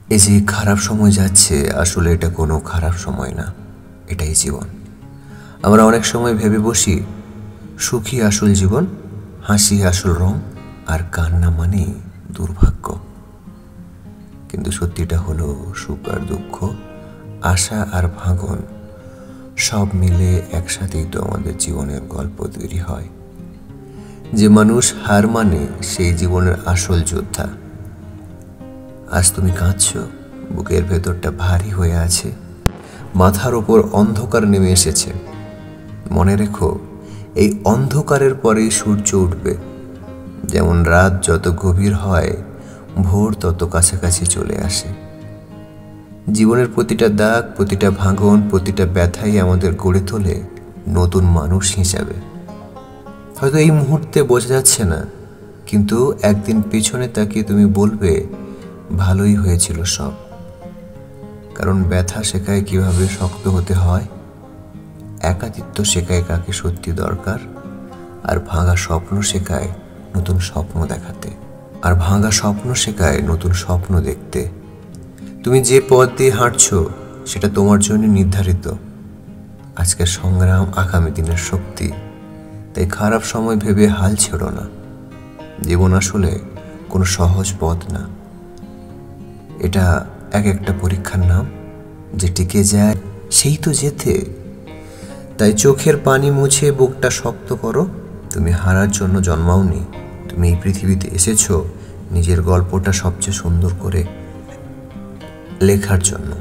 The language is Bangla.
এই যে খারাপ সময় যাচ্ছে, আসলে এটা কোনো খারাপ সময় না, এটাই জীবন। আমরা অনেক সময় ভেবে বসি সুখী আসল জীবন, হাসি আসল রং, আর কান্না মানে দুর্ভাগ্য। কিন্তু সত্যিটা হলো সুখ আর দুঃখ, আশা আর ভাঙন সব মিলে একসাথেই তো আমাদের জীবনের গল্প তৈরি হয়। যে মানুষ হার মানে সেই জীবনের আসল যোদ্ধা। আজ তুমি কাঁদছো, বুকের ভেতরটা ভারী হয়ে আছে, মাথার ওপর অন্ধকার নেমে এসেছে। মনে রেখো, এই অন্ধকারের পরেই সূর্য উঠবে। যেমন রাত যত গভীর হয়, ভোর তত কাছাকাছি চলে আসে। জীবনের প্রতিটা দাগ, প্রতিটা ভাঙন, প্রতিটা ব্যথাই আমাদের গড়ে তোলে নতুন মানুষ হিসাবে। হয়তো এই মুহূর্তে বোঝা যাচ্ছে না, কিন্তু একদিন পেছনে তাকিয়ে তুমি বলবে ভালোই হয়েছিল সব। কারণ ব্যথা শেখায় কিভাবে শক্ত হতে হয়, একাকিত্ব শেখায় কাকে সত্যি দরকার, আর ভাঙা স্বপ্ন শেখায় নতুন স্বপ্ন দেখাতে, আর ভাঙা স্বপ্ন শেখায় নতুন স্বপ্ন দেখতে। তুমি যে পথ দিয়ে হাঁটছো সেটা তোমার জন্য নির্ধারিত। আজকের সংগ্রাম আগামী দিনের শক্তি। তাই খারাপ সময় ভেবে হাল ছেড়ো না। জীবন আসলে কোনো সহজ পথ না, এটা এক একটা পরীক্ষার নাম। যে টিকে যায় সেই তো জেতে। তাই চোখের পানি মুছে বুকটা শক্ত করো। তুমি হারার জন্য জন্মাওনি, তুমি এই পৃথিবীতে এসেছো নিজের গল্পটা সবচেয়ে সুন্দর করে লেখার জন্য।